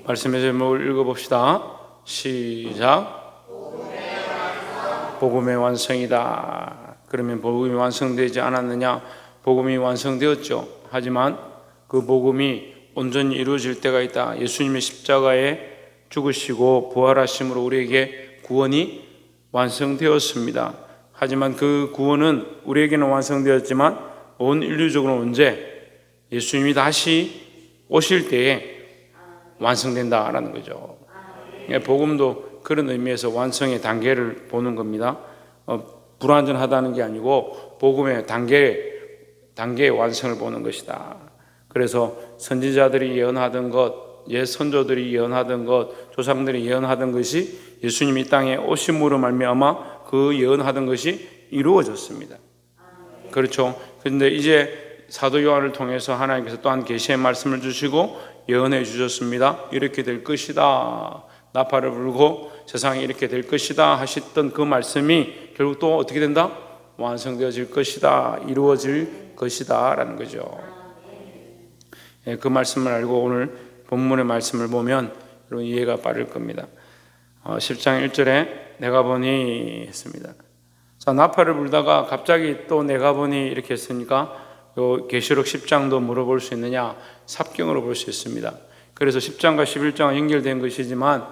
말씀의 제목을 읽어봅시다. 시작. 복음의 완성이다. 그러면 복음이 완성되지 않았느냐? 복음이 완성되었죠. 하지만 그 복음이 온전히 이루어질 때가 있다. 예수님의 십자가에 죽으시고 부활하심으로 우리에게 구원이 완성되었습니다. 하지만 그 구원은 우리에게는 완성되었지만 온 인류적으로 언제? 예수님이 다시 오실 때에 완성된다라는 거죠. 복음도 그런 의미에서 완성의 단계를 보는 겁니다. 불완전하다는 게 아니고 복음의 단계의 완성을 보는 것이다. 그래서 선지자들이 예언하던 것, 옛 선조들이 예언하던 것, 조상들이 예언하던 것이 예수님이 이 땅에 오심으로 말미암아 그 예언하던 것이 이루어졌습니다. 그렇죠. 그런데 이제 사도 요한을 통해서 하나님께서 또한 계시의 말씀을 주시고 예언해 주셨습니다. 이렇게 될 것이다. 나팔을 불고 세상이 이렇게 될 것이다 하셨던 그 말씀이 결국 또 어떻게 된다? 완성되어질 것이다. 이루어질 것이다 라는 거죠. 그 말씀을 알고 오늘 본문의 말씀을 보면 여러분 이해가 빠를 겁니다. 10장 1절에 내가 보니 했습니다. 자, 나팔을 불다가 갑자기 또 내가 보니 이렇게 했으니까 요 계시록 10장도 물어볼 수 있느냐? 삽경으로 볼 수 있습니다. 그래서 10장과 11장은 연결된 것이지만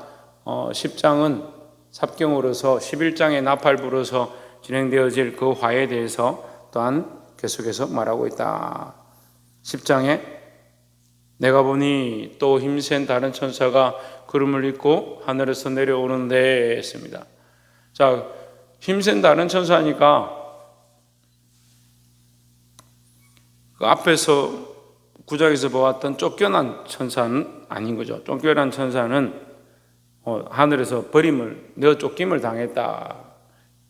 10장은 삽경으로서 11장에 나팔 불어서 진행되어질 그 화에 대해서 또한 계속해서 말하고 있다. 10장에 내가 보니 또 힘센 다른 천사가 구름을 입고 하늘에서 내려오는데 했습니다. 자, 힘센 다른 천사니까 그 앞에서 9장에서 보았던 쫓겨난 천사는 아닌 거죠. 쫓겨난 천사는 하늘에서 버림을, 내어 쫓김을 당했다.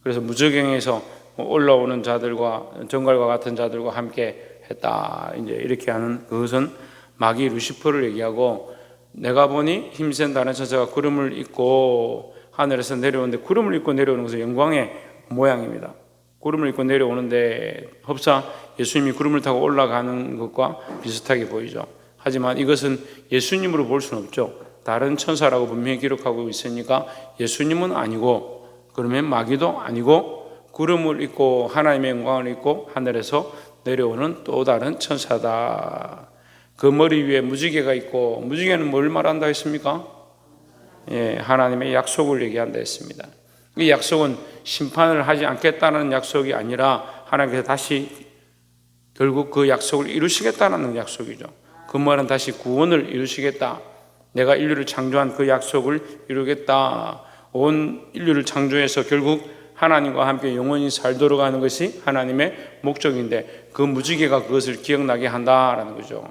그래서 무저갱에서 올라오는 자들과 정갈과 같은 자들과 함께 했다. 이제 이렇게 하는 그것은 마귀 루시퍼를 얘기하고 내가 보니 힘센 다른 천사가 구름을 입고 하늘에서 내려오는데 구름을 입고 내려오는 것은 영광의 모양입니다. 구름을 입고 내려오는데 흡사 예수님이 구름을 타고 올라가는 것과 비슷하게 보이죠. 하지만 이것은 예수님으로 볼 수는 없죠. 다른 천사라고 분명히 기록하고 있으니까 예수님은 아니고 그러면 마귀도 아니고 구름을 입고 하나님의 영광을 입고 하늘에서 내려오는 또 다른 천사다. 그 머리 위에 무지개가 있고 무지개는 뭘 말한다 했습니까? 하나님의 약속을 얘기한다 했습니다. 이 약속은 심판을 하지 않겠다는 약속이 아니라 하나님께서 다시 결국 그 약속을 이루시겠다는 약속이죠. 그 말은 다시 구원을 이루시겠다. 내가 인류를 창조한 그 약속을 이루겠다. 온 인류를 창조해서 결국 하나님과 함께 영원히 살도록 하는 것이 하나님의 목적인데 그 무지개가 그것을 기억나게 한다라는 거죠.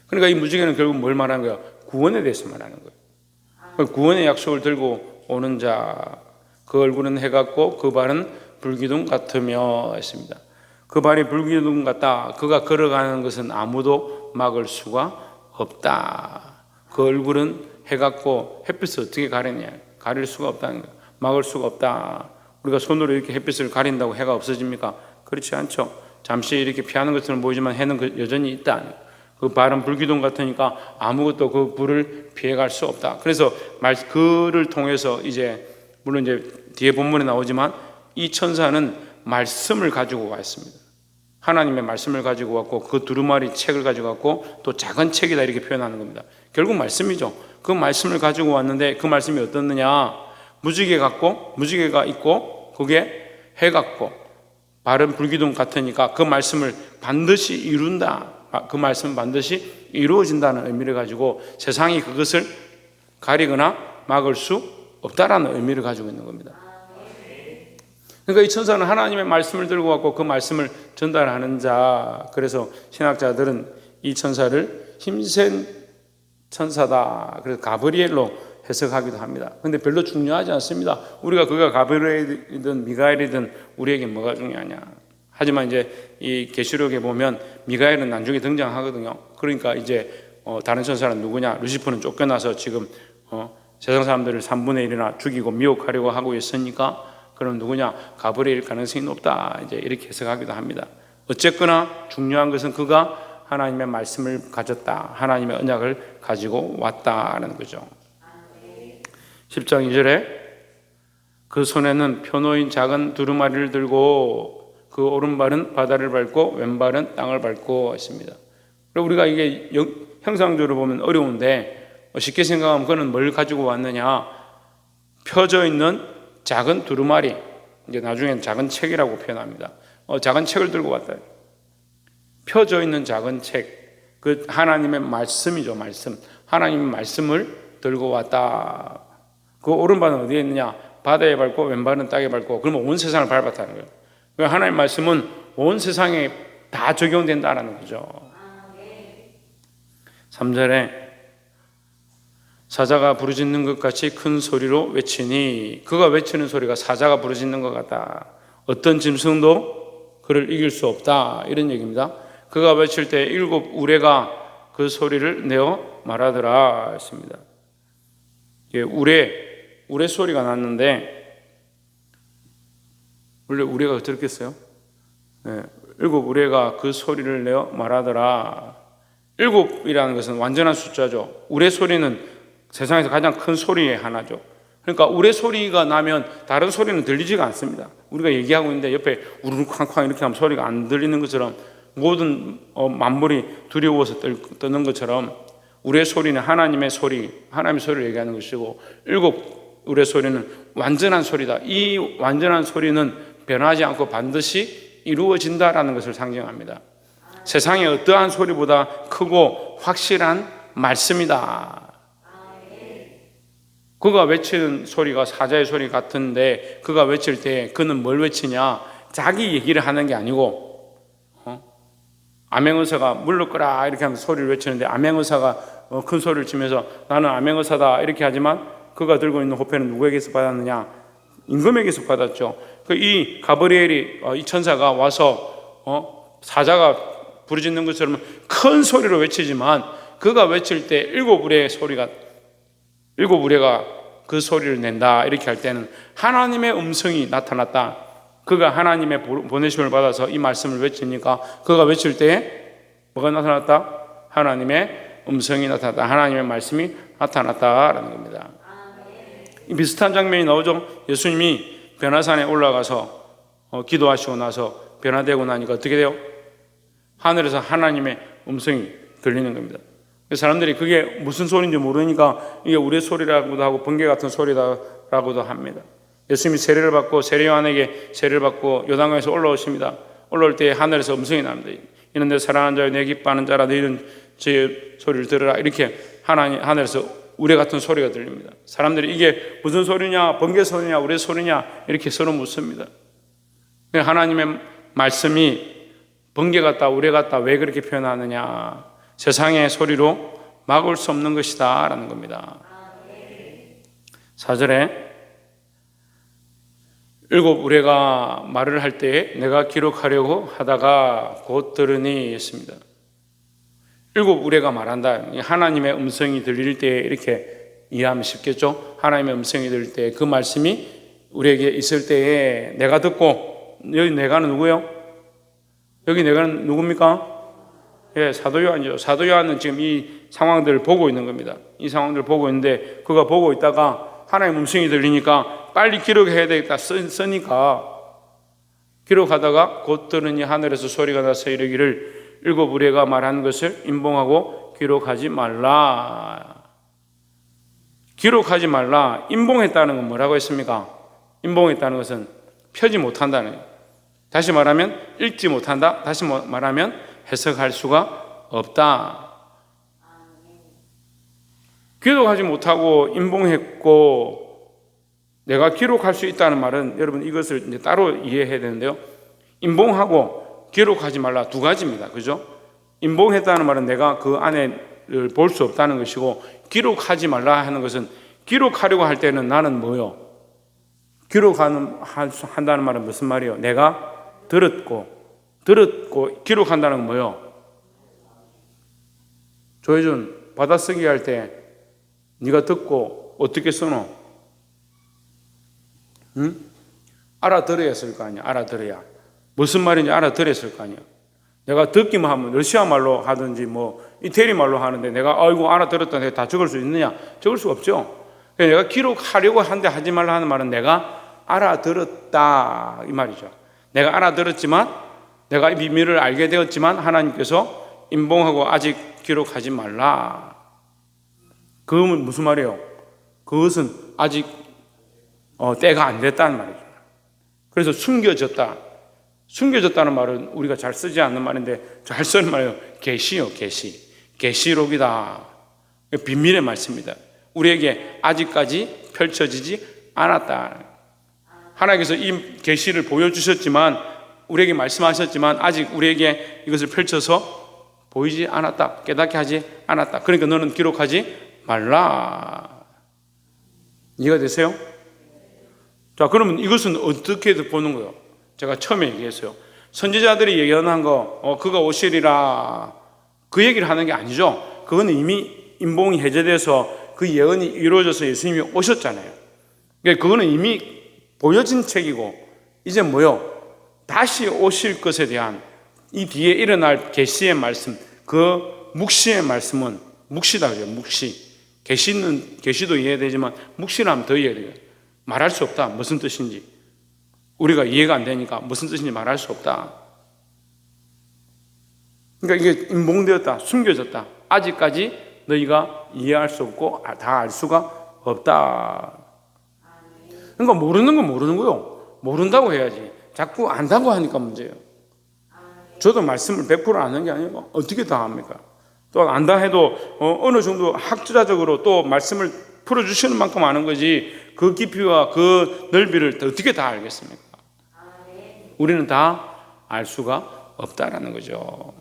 그러니까 이 무지개는 결국 뭘 말하는 거예요? 구원에 대해서 말하는 거예요. 구원의 약속을 들고 오는 자, 그 얼굴은 해 같고 그 발은 불기둥 같으며 했습니다. 그 발이 불기둥 같다. 그가 걸어가는 것은 아무도 막을 수가 없다. 그 얼굴은 해 같고 햇빛을 어떻게 가리냐? 가릴 수가 없다는 거예요. 막을 수가 없다. 우리가 손으로 이렇게 햇빛을 가린다고 해가 없어집니까? 그렇지 않죠. 잠시 이렇게 피하는 것처럼 보이지만 해는 여전히 있다. 그 발은 불기둥 같으니까 아무것도 그 불을 피해갈 수 없다. 그래서 그를 통해서 이제 물론 이제 뒤에 본문에 나오지만 이 천사는 말씀을 가지고 왔습니다. 하나님의 말씀을 가지고 왔고 그 두루마리 책을 가지고 왔고 또 작은 책이다 이렇게 표현하는 겁니다. 결국 말씀이죠. 그 말씀을 가지고 왔는데 그 말씀이 어떻느냐? 무지개가 있고 그게 해 같고 발은 불기둥 같으니까 그 말씀을 반드시 이룬다. 그 말씀은 반드시 이루어진다는 의미를 가지고 세상이 그것을 가리거나 막을 수 없다라는 의미를 가지고 있는 겁니다. 그러니까 이 천사는 하나님의 말씀을 들고 왔고 그 말씀을 전달하는 자. 그래서 신학자들은 이 천사를 힘센 천사다. 그래서 가브리엘로 해석하기도 합니다. 그런데 별로 중요하지 않습니다. 우리가 그가 가브리엘이든 미가엘이든 우리에게 뭐가 중요하냐. 하지만 이제 이 계시록에 보면 미가엘은 나중에 등장하거든요. 그러니까 이제 다른 천사는 누구냐? 루시퍼는 쫓겨나서 지금 세상 사람들을 3분의 1이나 죽이고 미혹하려고 하고 있으니까 그럼 누구냐? 가브리엘 가능성이 높다. 이제 이렇게 해석하기도 합니다. 어쨌거나 중요한 것은 그가 하나님의 말씀을 가졌다. 하나님의 언약을 가지고 왔다라는 거죠. 10장 2절에 그 손에는 표노인 작은 두루마리를 들고 그 오른발은 바다를 밟고 왼발은 땅을 밟고 했습니다. 그리고 우리가 이게 형상적으로 보면 어려운데 쉽게 생각하면 그는 뭘 가지고 왔느냐? 펴져 있는 작은 두루마리, 이제 나중에는 작은 책이라고 표현합니다. 작은 책을 들고 왔다. 펴져 있는 작은 책, 그 하나님의 말씀이죠, 말씀. 하나님의 말씀을 들고 왔다. 그 오른발은 어디에 있느냐? 바다에 밟고 왼발은 땅에 밟고. 그러면 온 세상을 밟았다는 거예요. 그러니까 하나님의 말씀은 온 세상에 다 적용된다라는 거죠. 3절에 사자가 부르짖는 것 같이 큰 소리로 외치니, 그가 외치는 소리가 사자가 부르짖는 것 같다. 어떤 짐승도 그를 이길 수 없다. 이런 얘기입니다. 그가 외칠 때 7 우레가 그 소리를 내어 말하더라 했습니다. 우레 소리가 났는데, 원래 우레가 들었겠어요? 네, 7 우레가 그 소리를 내어 말하더라. 7이라는 것은 완전한 숫자죠. 우레 소리는 세상에서 가장 큰 소리의 하나죠. 그러니까 우레 소리가 나면 다른 소리는 들리지가 않습니다. 우리가 얘기하고 있는데 옆에 우르르 쾅쾅 이렇게 하면 소리가 안 들리는 것처럼, 모든 만물이 두려워서 떠는 것처럼 우레 소리는 하나님의 소리, 하나님의 소리를 얘기하는 것이고, 7 우레 소리는 완전한 소리다. 이 완전한 소리는 변하지 않고 반드시 이루어진다라는 것을 상징합니다. 세상의 어떠한 소리보다 크고 확실한 말씀이다. 그가 외치는 소리가 사자의 소리 같은데, 그가 외칠 때 그는 뭘 외치냐? 자기 얘기를 하는 게 아니고, 암행어사가 물러거라 이렇게 하면서 소리를 외치는데, 암행어사가 큰 소리를 치면서 나는 암행어사다 이렇게 하지만, 그가 들고 있는 호패는 누구에게서 받았느냐? 임금에게서 받았죠. 이 가브리엘이, 이 천사가 와서 사자가 부르짖는 것처럼 큰 소리로 외치지만, 그가 외칠 때 7 우레가 그 소리를 낸다 이렇게 할 때는 하나님의 음성이 나타났다. 그가 하나님의 보내심을 받아서 이 말씀을 외치니까, 그가 외칠 때 뭐가 나타났다? 하나님의 음성이 나타났다. 하나님의 말씀이 나타났다라는 겁니다. 이 비슷한 장면이 나오죠. 예수님이 변화산에 올라가서 기도하시고 나서 변화되고 나니까 어떻게 돼요? 하늘에서 하나님의 음성이 들리는 겁니다. 사람들이 그게 무슨 소리인지 모르니까 이게 우레 소리라고도 하고 번개 같은 소리라고도 합니다. 예수님이 세례를 받고 세례 요한에게 세례를 받고 요단강에서 올라오십니다. 올라올 때 하늘에서 음성이 납니다. 이는 내 사랑하는 자여 내 기뻐하는 자라, 너희는 제 소리를 들으라. 이렇게 하늘에서 우레 같은 소리가 들립니다. 사람들이 이게 무슨 소리냐, 번개 소리냐, 우레 소리냐 이렇게 서로 묻습니다. 하나님의 말씀이 번개 같다, 우레 같다 왜 그렇게 표현하느냐? 세상의 소리로 막을 수 없는 것이다 라는 겁니다. 4절에 7 우레가 말을 할 때 내가 기록하려고 하다가 곧 들으니 했습니다. 7 우레가 말한다. 하나님의 음성이 들릴 때 이렇게 이해하면 쉽겠죠. 하나님의 음성이 들릴 때 그 말씀이 우리에게 있을 때에 내가 듣고, 여기 내가는 누구예요? 여기 내가는 누굽니까? 예, 사도 요한이죠. 사도 요한은 지금 이 상황들을 보고 있는 겁니다. 이 상황들을 보고 있는데, 그가 보고 있다가 하나님의 음성이 들리니까 빨리 기록해야 되겠다 쓰니까 기록하다가 곧 들으니 하늘에서 소리가 나서 이르기를 7 우레가 말한 것을 임봉하고 기록하지 말라. 기록하지 말라. 임봉했다는 건 뭐라고 했습니까? 임봉했다는 것은 펴지 못한다는 거예요. 다시 말하면 읽지 못한다. 다시 말하면 해석할 수가 없다. 기록하지 못하고 임봉했고, 내가 기록할 수 있다는 말은 여러분 이것을 이제 따로 이해해야 되는데요. 임봉하고 기록하지 말라 두 가지입니다. 그죠? 임봉했다는 말은 내가 그 안에를 볼 수 없다는 것이고, 기록하지 말라 하는 것은 기록하려고 할 때는 나는 뭐요? 한다는 말은 무슨 말이에요? 내가 들었고 기록한다는 건 뭐요? 조혜준 받아쓰기 할 때 네가 듣고 어떻게 써노? 응? 알아들어야 쓸 거 아니야. 알아들어야 무슨 말인지 알아들었을 거 아니야. 내가 듣기만 하면 러시아 말로 하든지 뭐 이태리 말로 하는데 내가 아이고 알아들었다 내가 다 적을 수 있느냐? 적을 수 없죠. 내가 기록하려고 하는데 하지 말라 하는 말은 내가 알아들었다 이 말이죠. 내가 알아들었지만 내가 이 비밀을 알게 되었지만 하나님께서 임봉하고 아직 기록하지 말라. 그건 무슨 말이에요? 그것은 아직 때가 안 됐다는 말이죠. 그래서 숨겨졌다. 숨겨졌다는 말은 우리가 잘 쓰지 않는 말인데 잘 쓰는 말이에요. 계시요, 계시. 계시록이다. 비밀의 말씀입니다. 우리에게 아직까지 펼쳐지지 않았다. 하나님께서 이 계시를 보여주셨지만 우리에게 말씀하셨지만 아직 우리에게 이것을 펼쳐서 보이지 않았다. 깨닫게 하지 않았다. 그러니까 너는 기록하지 말라. 이해가 되세요? 자, 그러면 이것은 어떻게 보는 거예요? 제가 처음에 얘기했어요. 선지자들이 예언한 거, 그가 오시리라. 그 얘기를 하는 게 아니죠. 그거는 이미 임봉이 해제돼서 그 예언이 이루어져서 예수님이 오셨잖아요. 그러니까 그거는 이미 보여진 책이고, 이제 뭐요? 다시 오실 것에 대한 이 뒤에 일어날 계시의 말씀, 그 묵시의 말씀은 묵시다 그래요. 묵시. 계시도 이해되지만 묵시라면 더 이해돼요. 말할 수 없다. 무슨 뜻인지. 우리가 이해가 안 되니까 무슨 뜻인지 말할 수 없다. 그러니까 이게 임봉되었다. 숨겨졌다. 아직까지 너희가 이해할 수 없고 다 알 수가 없다. 그러니까 모르는 건 모르는 거요. 모른다고 해야지. 자꾸 안다고 하니까 문제예요. 저도 말씀을 100% 아는 게 아니고 어떻게 다 압니까? 또 안다 해도 어느 정도 학자적으로 또 말씀을 풀어주시는 만큼 아는 거지 그 깊이와 그 넓이를 어떻게 다 알겠습니까? 우리는 다 알 수가 없다라는 거죠.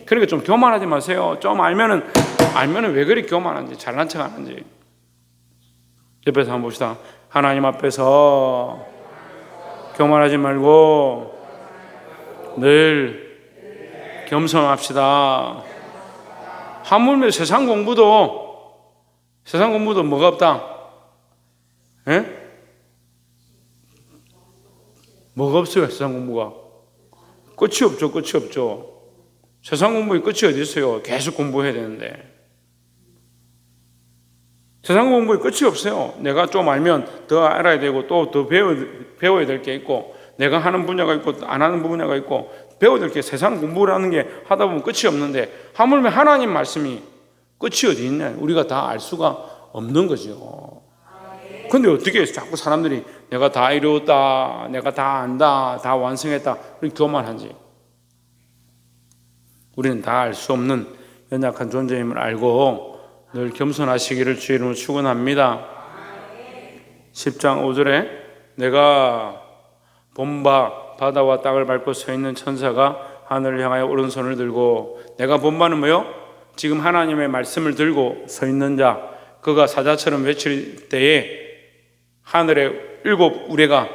그러니까 좀 교만하지 마세요. 좀 알면은 왜 그리 교만한지 잘난 척 하는지. 옆에서 한번 봅시다. 하나님 앞에서 교만하지 말고 늘 겸손합시다. 하물며 세상 공부도 뭐가 없다? 예? 뭐가 없어요? 세상 공부가 끝이 없죠. 세상 공부의 끝이 어디 있어요? 계속 공부해야 되는데 세상 공부의 끝이 없어요. 내가 좀 알면 더 알아야 되고 또 더 배워야 될 게 있고 내가 하는 분야가 있고 안 하는 분야가 있고 배워야 될 게 세상 공부라는 게 하다 보면 끝이 없는데 하물며 하나님 말씀이 끝이 어디 있냐? 우리가 다 알 수가 없는 거죠. 근데 어떻게 자꾸 사람들이 내가 다 이루었다, 내가 다 안다, 다 완성했다 이렇게 교만하지? 우리는 다 알 수 없는 연약한 존재임을 알고 늘 겸손하시기를 주의 이름으로 축원합니다. 10장 5절에 내가 본 바 바다와 땅을 밟고 서 있는 천사가 하늘을 향하여 오른손을 들고 내가 본 바는 뭐요? 지금 하나님의 말씀을 들고 서 있는 자 그가 사자처럼 외칠 때에 하늘에 7 우레가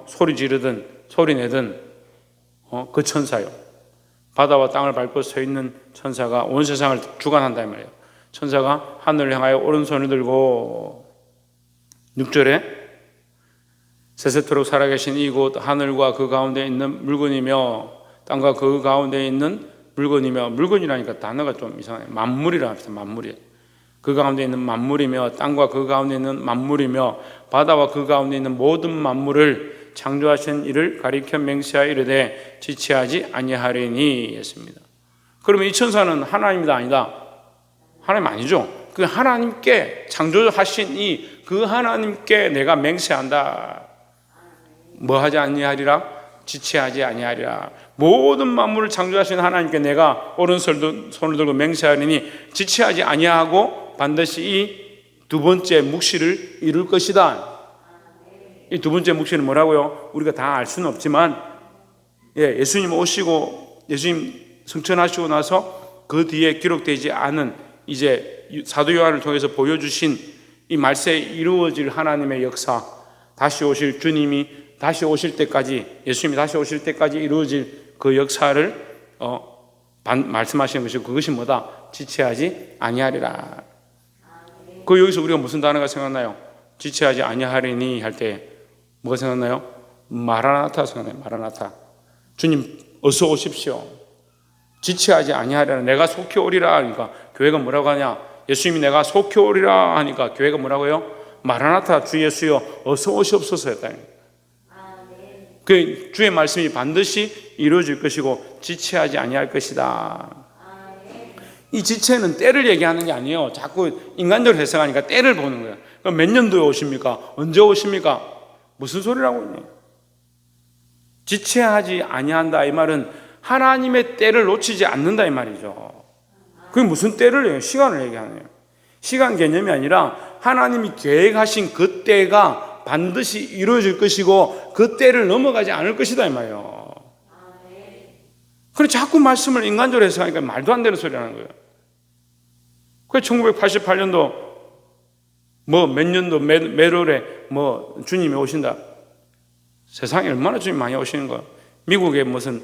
소리 지르든 소리 내든 그 천사요. 바다와 땅을 밟고 서 있는 천사가 온 세상을 주관한다 이 말이에요. 천사가 하늘을 향하여 오른손을 들고 6절에 세세토록 살아계신 이곳 하늘과 그 가운데 있는 물건이며 땅과 그 가운데 있는 물건이며 물건이라니까 단어가 좀 이상해요. 만물이라 합시다. 만물이 그 가운데 있는 만물이며 땅과 그 가운데 있는 만물이며 바다와 그 가운데 있는 모든 만물을 창조하신 이를 가리켜 맹세하여 이르되 지체하지 아니하리니 했습니다. 그러면 이 천사는 하나님이다 아니다? 하나님 아니죠. 그 하나님께 창조하신 이 그 하나님께 내가 맹세한다. 뭐 하지 아니하리라? 지체하지 아니하리라. 모든 만물을 창조하신 하나님께 내가 오른손을 들고 맹세하리니 지체하지 아니하고 반드시 이 두 번째 묵시를 이룰 것이다. 이 두 번째 묵시는 뭐라고요? 우리가 다 알 수는 없지만 예수님 오시고 예수님 승천하시고 나서 그 뒤에 기록되지 않은 이제 사도 요한을 통해서 보여주신 이 말세에 이루어질 하나님의 역사, 다시 오실 주님이 다시 오실 때까지 예수님이 다시 오실 때까지 이루어질 그 역사를 말씀하시는 것이고 그것이 뭐다? 지체하지 아니하리라. 그 여기서 우리가 무슨 단어가 생각나요? 지체하지 아니하리니 할 때 뭐가 생각나요? 마라나타 생각나요. 마라나타. 주님 어서 오십시오. 지체하지 아니하리라. 내가 속히 오리라 하니까 교회가 뭐라고 하냐? 예수님이 내가 속히 오리라 하니까 교회가 뭐라고요? 마라나타 주 예수여 어서 오시옵소서 했다. 그 주의 말씀이 반드시 이루어질 것이고 지체하지 아니할 것이다. 이 지체는 때를 얘기하는 게 아니에요. 자꾸 인간적으로 해석하니까 때를 보는 거예요. 그럼 몇 년도에 오십니까? 언제 오십니까? 무슨 소리라고 있냐? 지체하지 아니한다 이 말은 하나님의 때를 놓치지 않는다 이 말이죠. 그게 무슨 때를 얘기해요? 시간을 얘기하네요. 시간 개념이 아니라 하나님이 계획하신 그 때가 반드시 이루어질 것이고 그 때를 넘어가지 않을 것이다 이 말이에요. 그래 자꾸 말씀을 인간적으로 해석하니까 말도 안 되는 소리 하는 거예요. 그래서 1988년도 뭐 몇 년도 매월에 뭐 주님이 오신다. 세상에 얼마나 주님 많이 오시는 거야. 미국에 무슨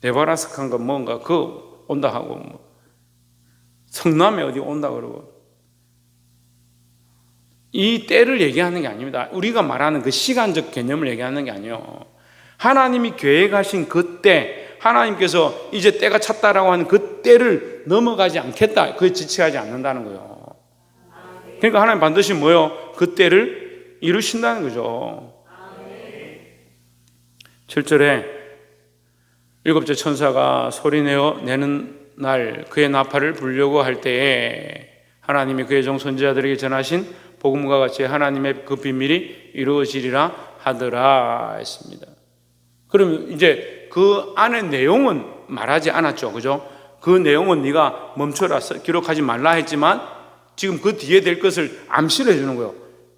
네바라스카인가 뭔가 그 온다 하고 뭐 성남에 어디 온다 그러고 이 때를 얘기하는 게 아닙니다. 우리가 말하는 그 시간적 개념을 얘기하는 게 아니에요. 하나님이 계획하신 그 때, 하나님께서 이제 때가 찼다라고 하는 그 때를 넘어가지 않겠다. 그에 지체하지 않는다는 거예요. 그러니까 하나님 반드시 뭐요? 그 때를 이루신다는 거죠. 7절에 일곱째 천사가 소리내어 내는 날 그의 나팔을 불려고 할 때에 하나님이 그의 종 선지자들에게 전하신 복음과 같이 하나님의 그 비밀이 이루어지리라 하더라 했습니다. 그럼 이제 그 안의 내용은 말하지 않았죠. 그죠? 그 내용은 네가 멈춰라 기록하지 말라 했지만 지금 그 뒤에 될 것을 암시를 해주는 거예요.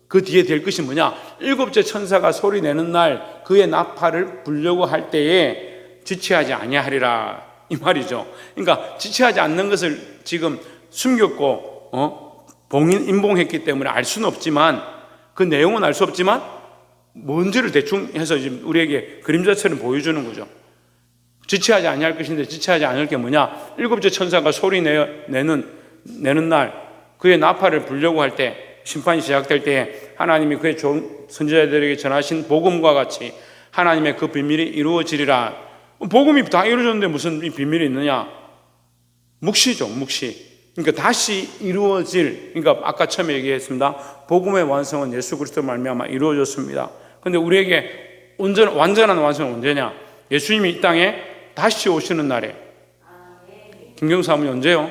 그 뒤에 될 것이 뭐냐? 일곱째 천사가 소리 내는 날 그의 나팔을 불려고 할 때에 지체하지 아니하리라 이 말이죠. 그러니까 지체하지 않는 것을 지금 숨겼고 인봉했기 때문에 알 수는 없지만 그 내용은 알 수 없지만 뭔지를 대충 해서 지금 우리에게 그림자처럼 보여주는 거죠. 지체하지 아니할 것인데 지체하지 않을 게 뭐냐? 일곱째 천사가 소리 내는 날 그의 나팔을 불려고 할 때 심판이 시작될 때에 하나님이 그의 선지자들에게 전하신 복음과 같이 하나님의 그 비밀이 이루어지리라. 복음이 다 이루어졌는데 무슨 비밀이 있느냐? 묵시죠, 묵시. 그러니까 다시 이루어질, 그러니까 아까 처음에 얘기했습니다. 복음의 완성은 예수 그리스도 말미암아 이루어졌습니다. 그런데 우리에게 완전한 완성은 언제냐? 예수님이 이 땅에 다시 오시는 날에. 김경사님이 언제요?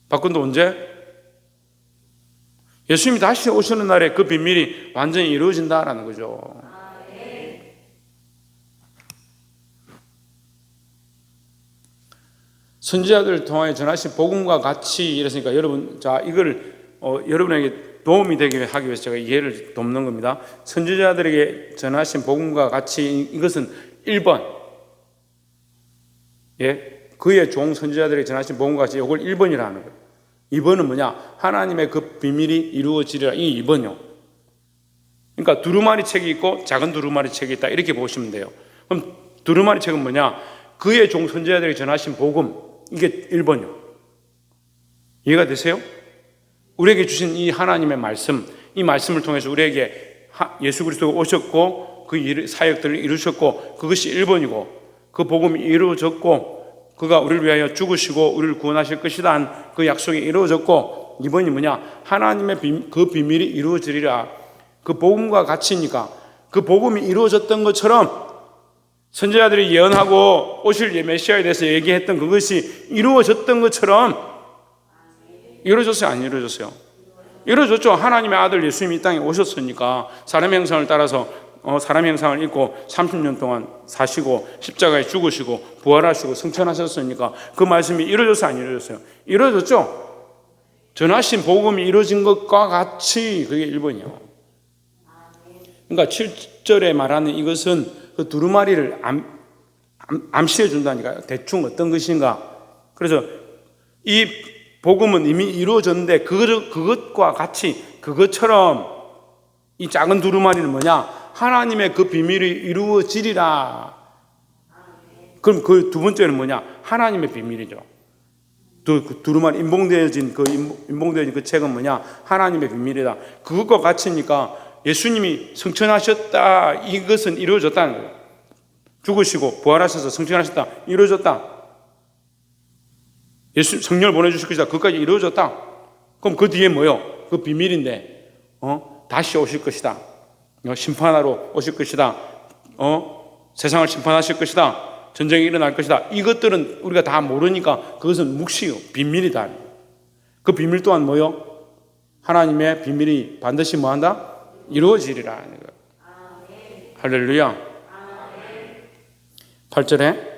박근도 언제? 예수님이 다시 오시는 날에 그 비밀이 완전히 이루어진다라는 거죠. 선지자들 통하여 전하신 복음과 같이 이랬으니까 여러분, 자 이걸 여러분에게 도움이 되게 하기 위해서 제가 이해를 돕는 겁니다. 선지자들에게 전하신 복음과 같이 이것은 1번, 예, 그의 종 선지자들에게 전하신 복음과 같이 이걸 1번이라 하는 거예요. 2번은 뭐냐? 하나님의 그 비밀이 이루어지리라. 이 2번이요. 그러니까 두루마리 책이 있고 작은 두루마리 책이 있다 이렇게 보시면 돼요. 그럼 두루마리 책은 뭐냐? 그의 종 선지자들에게 전하신 복음, 이게 1번이요. 이해가 되세요? 우리에게 주신 이 하나님의 말씀, 이 말씀을 통해서 우리에게 예수 그리스도가 오셨고 그 사역들을 이루셨고 그것이 1번이고 그 복음이 이루어졌고 그가 우리를 위하여 죽으시고 우리를 구원하실 것이다 한 그 약속이 이루어졌고 2번이 뭐냐? 하나님의 그 비밀이 이루어지리라. 그 복음과 같이니까 그 복음이 이루어졌던 것처럼 선지자들이 예언하고 오실 메시아에 대해서 얘기했던 그것이 이루어졌던 것처럼 이루어졌어요? 안 이루어졌어요? 이루어졌죠. 하나님의 아들 예수님이 이 땅에 오셨으니까 사람의 형상을 따라서 사람의 형상을 입고 30년 동안 사시고 십자가에 죽으시고 부활하시고 승천하셨으니까 그 말씀이 이루어졌어요? 안 이루어졌어요? 이루어졌죠. 전하신 복음이 이루어진 것과 같이 그게 1번이에요. 그러니까 7절에 말하는 이것은 그 두루마리를 암시해 준다니까요. 대충 어떤 것인가. 그래서 이 복음은 이미 이루어졌는데 그것과 같이 그것처럼 이 작은 두루마리는 뭐냐? 하나님의 그 비밀이 이루어지리라. 그럼 그 두 번째는 뭐냐? 하나님의 비밀이죠. 그 두루마리 인봉되어진 그 책은 뭐냐? 하나님의 비밀이다. 그것과 같으니까 예수님이 성천하셨다, 이것은 이루어졌다는 거예요. 죽으시고 부활하셔서 성천하셨다, 이루어졌다. 예수 성령을 보내주실 것이다, 그것까지 이루어졌다. 그럼 그 뒤에 뭐요? 그 비밀인데 다시 오실 것이다, 심판하러 오실 것이다, 세상을 심판하실 것이다, 전쟁이 일어날 것이다. 이것들은 우리가 다 모르니까 그것은 묵시요, 비밀이다. 그 비밀 또한 뭐요? 하나님의 비밀이 반드시 뭐한다? 이루어지리라 하는 거예요. 할렐루야. 8절에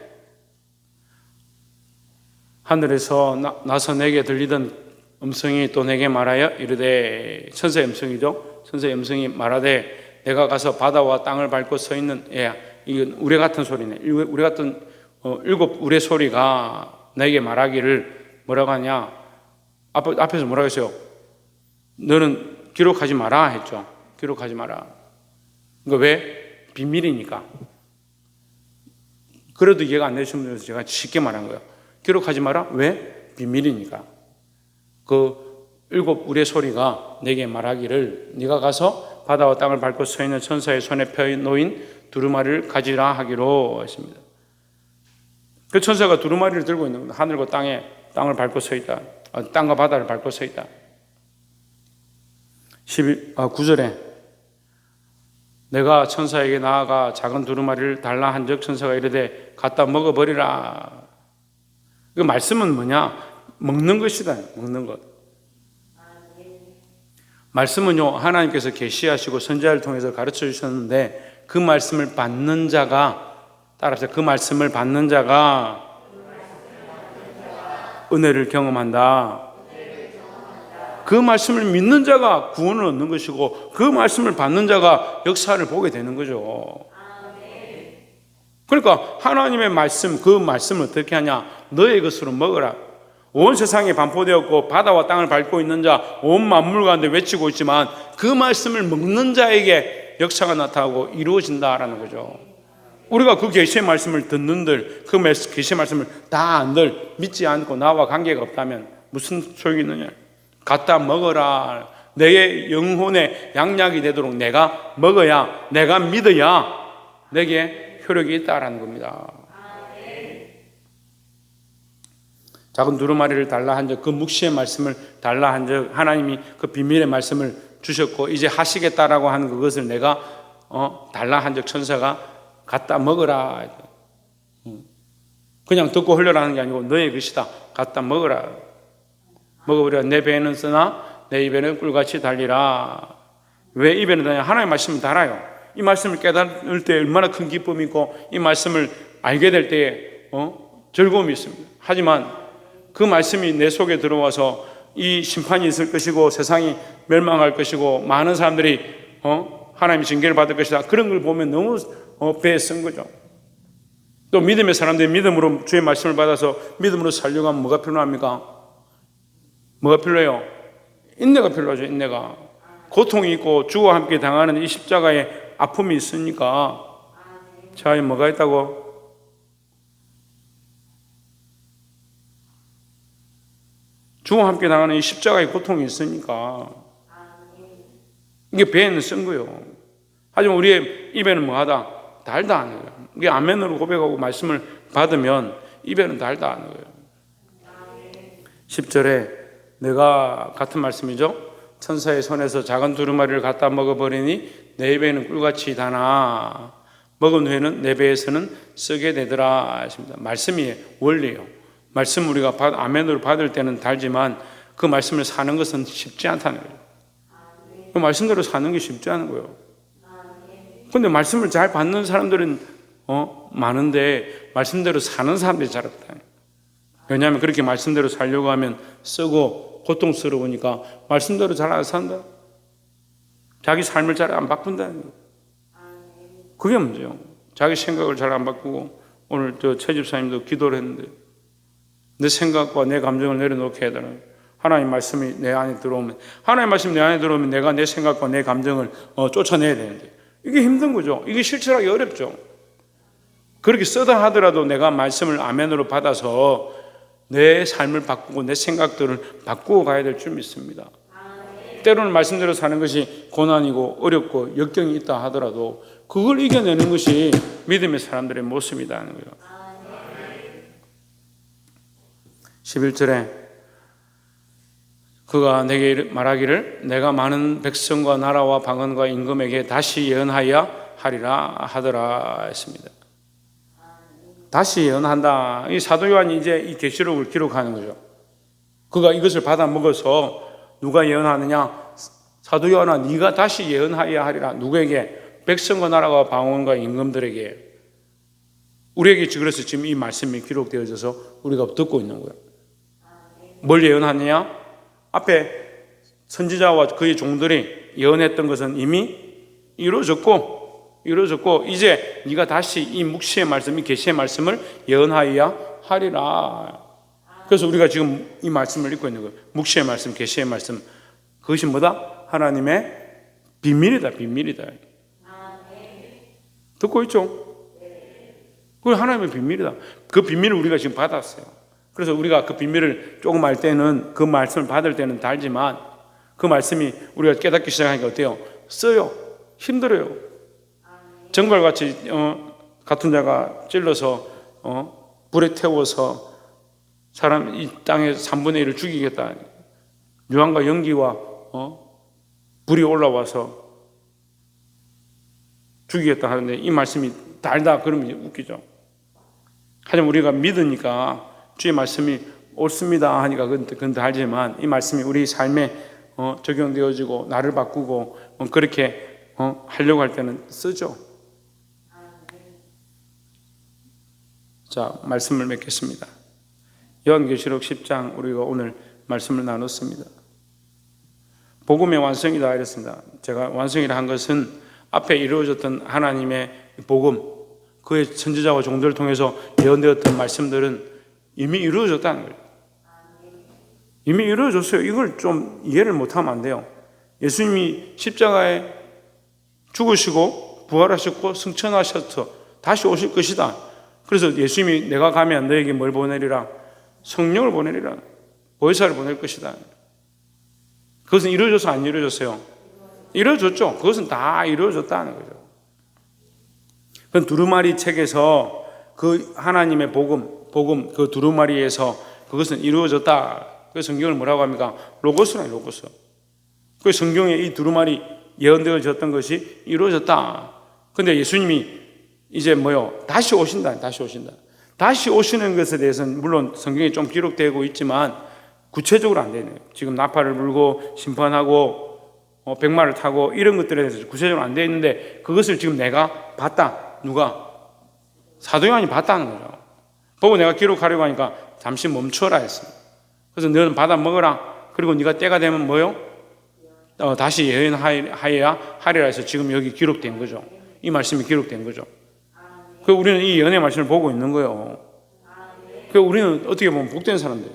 하늘에서 나서 내게 들리던 음성이 또 내게 말하여 이르되, 천사의 음성이죠. 천사의 음성이 말하되 내가 가서 바다와 땅을 밟고 서 있는 이건 우레 같은 소리네. 우레 같은 일곱 우레 소리가 내게 말하기를 뭐라고 하냐? 앞에서 뭐라고 했어요? 너는 기록하지 마라 했죠. 기록하지 마라. 그러니까 왜? 비밀이니까. 그래도 이해가 안 되시는 분들에서 제가 쉽게 말한 거예요. 기록하지 마라. 왜? 비밀이니까. 그 일곱 우레 소리가 내게 말하기를 네가 가서 바다와 땅을 밟고 서 있는 천사의 손에 펴 놓인 두루마리를 가지라 하기로 했습니다. 그 천사가 두루마리를 들고 있는 겁니다. 하늘과 땅을 밟고 서 있다. 땅과 바다를 밟고 서 있다. 9절에 내가 천사에게 나아가 작은 두루마리를 달라 한즉 천사가 이르되 갖다 먹어버리라. 그 말씀은 뭐냐? 먹는 것이다. 먹는 것. 말씀은요, 하나님께서 계시하시고 선지자를 통해서 가르쳐 주셨는데 그 말씀을 받는 자가, 따라서 그 말씀을 받는 자가 은혜를 경험한다. 그 말씀을 믿는 자가 구원을 얻는 것이고 그 말씀을 받는 자가 역사를 보게 되는 거죠. 그러니까 하나님의 말씀, 그 말씀을 어떻게 하냐? 너의 것으로 먹어라. 온 세상에 반포되었고 바다와 땅을 밟고 있는 자, 온 만물 가운데 외치고 있지만 그 말씀을 먹는 자에게 역사가 나타나고 이루어진다라는 거죠. 우리가 그 계시의 말씀을 듣는들, 그 계시의 말씀을 다 안들 믿지 않고 나와 관계가 없다면 무슨 소용이 있느냐? 갖다 먹어라. 내 영혼의 양약이 되도록 내가 먹어야, 내가 믿어야 내게 효력이 있다라는 겁니다. 작은 두루마리를 달라 한즉, 그 묵시의 말씀을 달라 한즉 하나님이 그 비밀의 말씀을 주셨고 이제 하시겠다라고 하는 그것을 내가 달라 한즉 천사가 갖다 먹어라. 그냥 듣고 흘려라는 게 아니고 너의 것이다. 갖다 먹어라. 먹어버려. 내 배에는 쓰나 내 입에는 꿀같이 달리라. 왜 입에는 달냐? 하나님의 말씀을 달아요. 이 말씀을 깨달을 때 얼마나 큰 기쁨이 있고 이 말씀을 알게 될 때에 즐거움이 있습니다. 하지만 그 말씀이 내 속에 들어와서 이 심판이 있을 것이고 세상이 멸망할 것이고 많은 사람들이 하나님의 징계를 받을 것이다. 그런 걸 보면 너무 배에 쓴 거죠. 또 믿음의 사람들이 믿음으로 주의 말씀을 받아서 믿음으로 살려고 하면 뭐가 필요합니까? 뭐가 필요해요? 인내가 필요하죠. 인내가. 고통이 있고 주와 함께 당하는 이 십자가의 아픔이 있으니까. 자, 뭐가 있다고? 주와 함께 당하는 이 십자가의 고통이 있으니까. 이게 배에는 쓴 거예요. 하지만 우리의 입에는 뭐하다? 달다 하는 거예요. 이게 아멘으로 고백하고 말씀을 받으면 입에는 달다 하는 거예요. 10절에 내가 같은 말씀이죠. 천사의 손에서 작은 두루마리를 갖다 먹어버리니 내 입에는 꿀같이 다나 먹은 후에는 내 배에서는 쓰게 되더라 하십니다. 말씀이 원리예요. 말씀 우리가 아멘으로 받을 때는 달지만 그 말씀을 사는 것은 쉽지 않다는 거예요. 그 말씀대로 사는 게 쉽지 않은 거예요. 그런데 말씀을 잘 받는 사람들은 많은데 말씀대로 사는 사람들이 잘 없다. 왜냐하면 그렇게 말씀대로 살려고 하면 쓰고 고통스러우니까 말씀대로 잘 안 산다. 자기 삶을 잘 안 바꾼다는 거예요. 그게 문제예요. 자기 생각을 잘 안 바꾸고 오늘 최 집사님도 기도를 했는데 내 생각과 내 감정을 내려놓게 해달라는 하나님 말씀이 내 안에 들어오면, 하나님 말씀이 내 안에 들어오면 내가 내 생각과 내 감정을 쫓아내야 되는데 이게 힘든 거죠. 이게 실천하기 어렵죠. 그렇게 쓰다 하더라도 내가 말씀을 아멘으로 받아서 내 삶을 바꾸고 내 생각들을 바꾸어 가야 될 줄 믿습니다. 때로는 말씀대로 사는 것이 고난이고 어렵고 역경이 있다 하더라도 그걸 이겨내는 것이 믿음의 사람들의 모습이다 하는 거예요. 11절에 그가 내게 말하기를 내가 많은 백성과 나라와 방언과 임금에게 다시 예언하여 하리라 하더라 했습니다. 다시 예언한다. 이 사도 요한이 이제 이 계시록을 기록하는 거죠. 그가 이것을 받아 먹어서 누가 예언하느냐? 사도 요한아, 네가 다시 예언하여야 하리라. 누구에게? 백성과 나라와 방언과 임금들에게. 우리에게 그래서 지금 이 말씀이 기록되어져서 우리가 듣고 있는 거예요. 뭘 예언하느냐? 앞에 선지자와 그의 종들이 예언했던 것은 이미 이루어졌고 이제 네가 다시 이 묵시의 말씀, 이 계시의 말씀을 예언하여야 하리라. 그래서 우리가 지금 이 말씀을 읽고 있는 거예요. 묵시의 말씀, 계시의 말씀. 그것이 뭐다? 하나님의 비밀이다. 듣고 있죠? 그게 하나님의 비밀이다. 그 비밀을 우리가 지금 받았어요. 그래서 우리가 그 비밀을 조금 알 때는, 그 말씀을 받을 때는 달지만 그 말씀이 우리가 깨닫기 시작하니까 어때요? 써요. 힘들어요. 정갈같이 같은 자가 찔러서 불에 태워서 사람 이 땅에 3분의 1을 죽이겠다. 유황과 연기와 불이 올라와서 죽이겠다 하는데 이 말씀이 달다 그러면 웃기죠. 하지만 우리가 믿으니까 주의 말씀이 옳습니다 하니까 그건 달지만 이 말씀이 우리 삶에 적용되어지고 나를 바꾸고 그렇게 하려고 할 때는 쓰죠. 자, 말씀을 맺겠습니다. 요한계시록 10장 우리가 오늘 말씀을 나눴습니다. 복음의 완성이다 이랬습니다. 제가 완성이라 한 것은 앞에 이루어졌던 하나님의 복음, 그의 선지자와 종들을 통해서 예언되었던 말씀들은 이미 이루어졌다는 거예요. 이미 이루어졌어요. 이걸 좀 이해를 못하면 안 돼요. 예수님이 십자가에 죽으시고 부활하셨고 승천하셔서 다시 오실 것이다. 그래서 예수님이 내가 가면 너에게 뭘 보내리라? 성령을 보내리라. 보혜사를 보낼 것이다. 그것은 이루어져서 안 이루어졌어요? 이루어졌죠. 그것은 다 이루어졌다는 거죠. 그 두루마리 책에서 그 하나님의 복음 그 두루마리에서 그것은 이루어졌다. 그 성경을 뭐라고 합니까? 로고스라, 로고스. 그 성경에 이 두루마리 예언되어졌던 것이 이루어졌다. 근데 예수님이 이제 다시 오신다. 다시 오시는 것에 대해서는 물론 성경에 좀 기록되고 있지만 구체적으로 안 되네요. 지금 나팔을 불고 심판하고 백마를 타고 이런 것들에 대해서 구체적으로 안 되어 있는데 그것을 지금 내가 봤다. 누가? 사도 요한이 봤다는 거죠. 보고 내가 기록하려고 하니까 잠시 멈춰라 했습니다. 그래서 너는 받아 먹어라. 그리고 네가 때가 되면 다시 예언하여야 하리라 해서 지금 여기 기록된 거죠. 이 말씀이 기록된 거죠. 그 우리는 이 예언의 말씀을 보고 있는 거예요. 그 우리는 어떻게 보면 복된 사람들.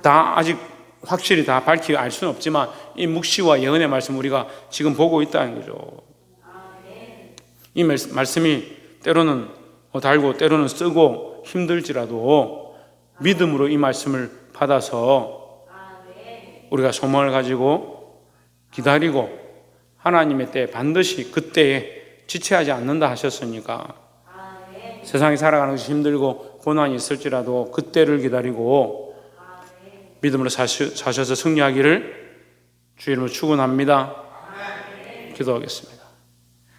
다 아직 확실히 다 밝히 알 수는 없지만 이 묵시와 예언의 말씀 우리가 지금 보고 있다는 거죠. 이 말씀이 때로는 달고 때로는 쓰고 힘들지라도 믿음으로 이 말씀을 받아서 우리가 소망을 가지고 기다리고 하나님의 때 반드시 그때에 지체하지 않는다 하셨으니까 세상에 살아가는 것이 힘들고 고난이 있을지라도 그때를 기다리고 믿음으로 사셔서 승리하기를 주의 이름으로 축원합니다. 기도하겠습니다.